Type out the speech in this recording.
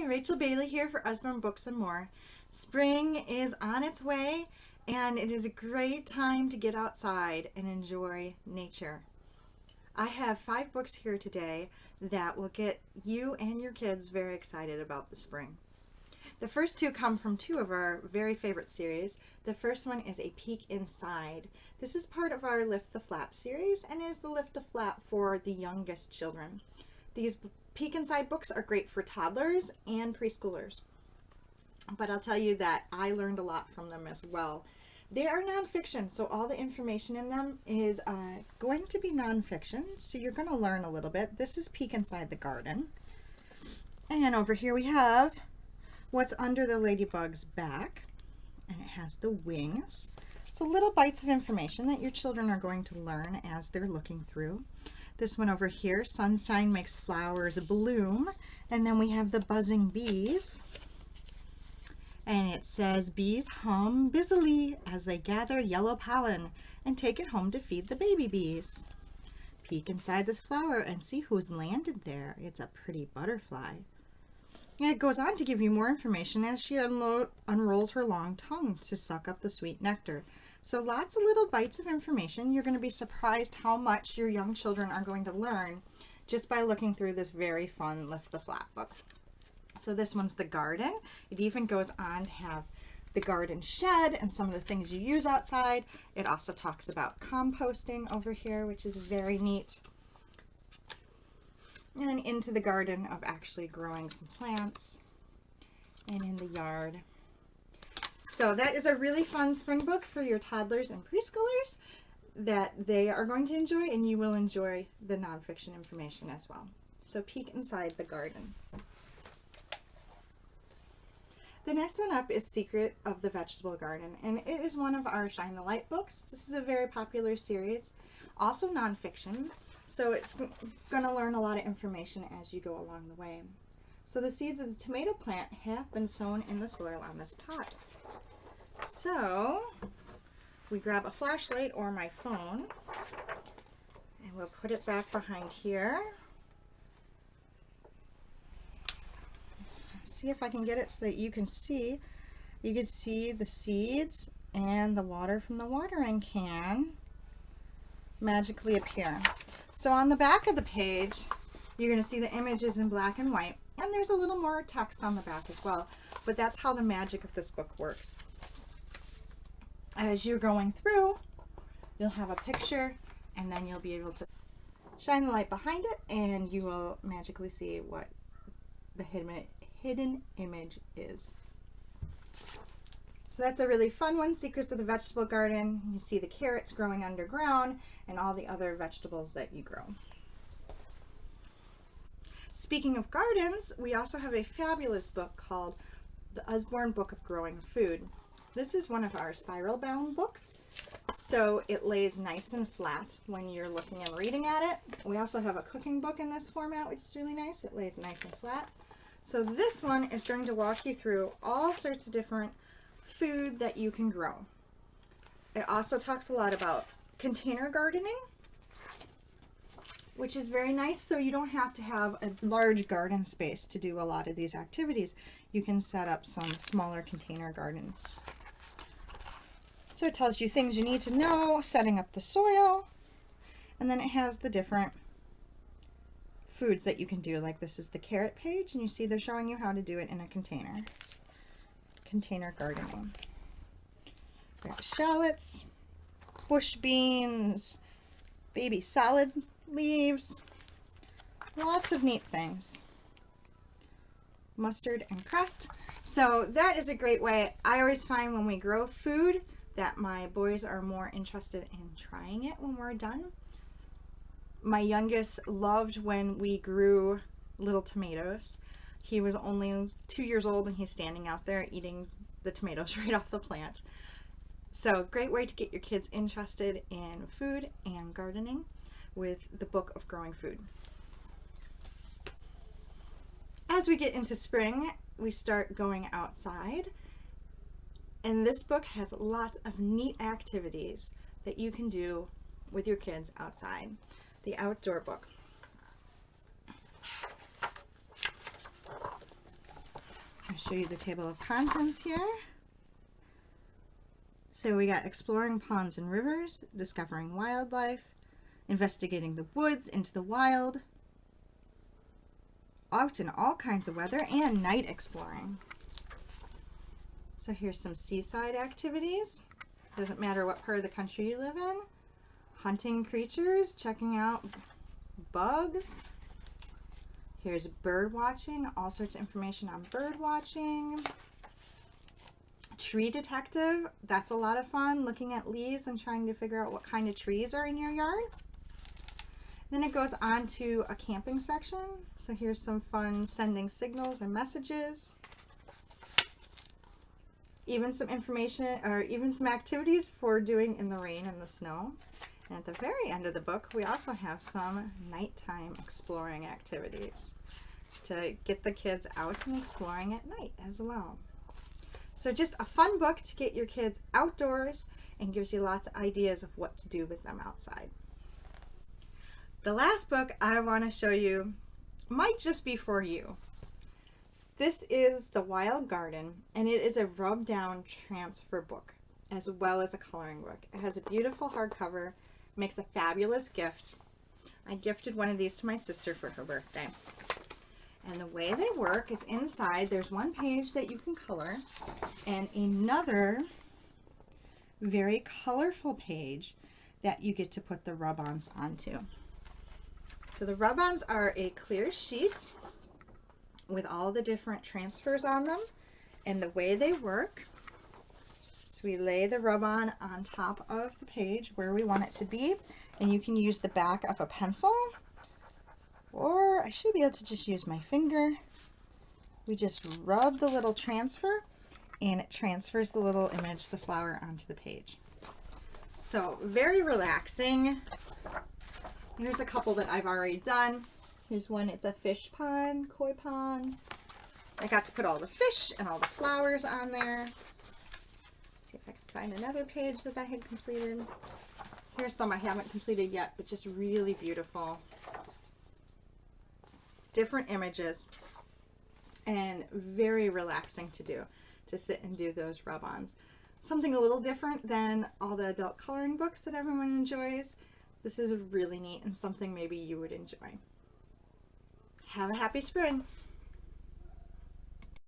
Rachel Bailey here for Usborne Books and More. Spring is on its way and it is a great time to get outside and enjoy nature. I have 5 books here today that will get you and your kids very excited about the spring. The first 2 come from 2 of our very favorite series. The first one is A Peek Inside. This is part of our Lift the Flap series and is the Lift the Flap for the youngest children. These Peek Inside books are great for toddlers and preschoolers. But I'll tell you that I learned a lot from them as well. They are nonfiction, so all the information in them is going to be nonfiction, so you're going to learn a little bit. This is Peek Inside the Garden. And over here we have What's Under the Ladybug's Back, and it has the wings. So little bites of information that your children are going to learn as they're looking through. This one over here, Sunshine Makes Flowers Bloom. And then we have the Buzzing Bees. And it says, bees hum busily as they gather yellow pollen and take it home to feed the baby bees. Peek inside this flower and see who's landed there. It's a pretty butterfly. And it goes on to give you more information as she unrolls her long tongue to suck up the sweet nectar. So lots of little bites of information. You're going to be surprised how much your young children are going to learn just by looking through this very fun Lift the Flap book. So this one's the garden. It even goes on to have the garden shed and some of the things you use outside. It also talks about composting over here, which is very neat. And into the garden of actually growing some plants and in the yard. So that is a really fun spring book for your toddlers and preschoolers that they are going to enjoy, and you will enjoy the nonfiction information as well. So Peek Inside the Garden. The next one up is Secret of the Vegetable Garden, and it is one of our Shine the Light books. This is a very popular series, also nonfiction, so it's going to learn a lot of information as you go along the way. So the seeds of the tomato plant have been sown in the soil on this pot. So we grab a flashlight or my phone and we'll put it back behind here. See if I can get it so that you can see the seeds and the water from the watering can magically appear. So on the back of the page you're going to see the images in black and white, and there's a little more text on the back as well, but that's how the magic of this book works. As you're going through, you'll have a picture and then you'll be able to shine the light behind it and you will magically see what the hidden image is. So that's a really fun one, Secrets of the Vegetable Garden. You see the carrots growing underground and all the other vegetables that you grow. Speaking of gardens, we also have a fabulous book called The Usborne Book of Growing Food. This is one of our spiral bound books, so it lays nice and flat when you're looking and reading at it. We also have a cooking book in this format, which is really nice. It lays nice and flat. So this one is going to walk you through all sorts of different food that you can grow. It also talks a lot about container gardening, which is very nice, so you don't have to have a large garden space to do a lot of these activities. You can set up some smaller container gardens. So it tells you things you need to know, setting up the soil, and then it has the different foods that you can do. Like this is the carrot page, and you see they're showing you how to do it in a container. Container gardening. We have shallots, bush beans, baby salad leaves, lots of neat things. Mustard and crust. So that is a great way. I always find when we grow food that my boys are more interested in trying it when we're done. My youngest loved when we grew little tomatoes. He was only 2 years old and he's standing out there eating the tomatoes right off the plant. So great way to get your kids interested in food and gardening with the Book of Growing Food. As we get into spring, we start going outside, and this book has lots of neat activities that you can do with your kids outside. The Outdoor Book. show you the table of contents here. So we got exploring ponds and rivers, discovering wildlife, investigating the woods into the wild, out in all kinds of weather, and night exploring. So here's some seaside activities. Doesn't matter what part of the country you live in. Hunting creatures, checking out bugs. Here's bird watching, all sorts of information on bird watching. Tree detective, that's a lot of fun, looking at leaves and trying to figure out what kind of trees are in your yard. Then it goes on to a camping section. So here's some fun sending signals and messages. Even some information, or even some activities for doing in the rain and the snow. And at the very end of the book, we also have some nighttime exploring activities to get the kids out and exploring at night as well. So just a fun book to get your kids outdoors and gives you lots of ideas of what to do with them outside. The last book I want to show you might just be for you. This is The Wild Garden, and it is a rub down transfer book as well as a coloring book. It has a beautiful hardcover, makes a fabulous gift. I gifted one of these to my sister for her birthday. And the way they work is inside there's one page that you can color and another very colorful page that you get to put the rub-ons onto. So the rub-ons are a clear sheet with all the different transfers on them, and the way they work, so we lay the rub-on on top of the page where we want it to be, and you can use the back of a pencil, or I should be able to just use my finger. We just rub the little transfer and it transfers the little image, the flower, onto the page. So very relaxing. Here's a couple that I've already done. Here's one, it's a fish pond, koi pond. I got to put all the fish and all the flowers on there. Let's see if I can find another page that I had completed. Here's some I haven't completed yet, but just really beautiful. Different images and very relaxing to do, to sit and do those rub-ons. Something a little different than all the adult coloring books that everyone enjoys. This is really neat and something maybe you would enjoy. Have a happy spring.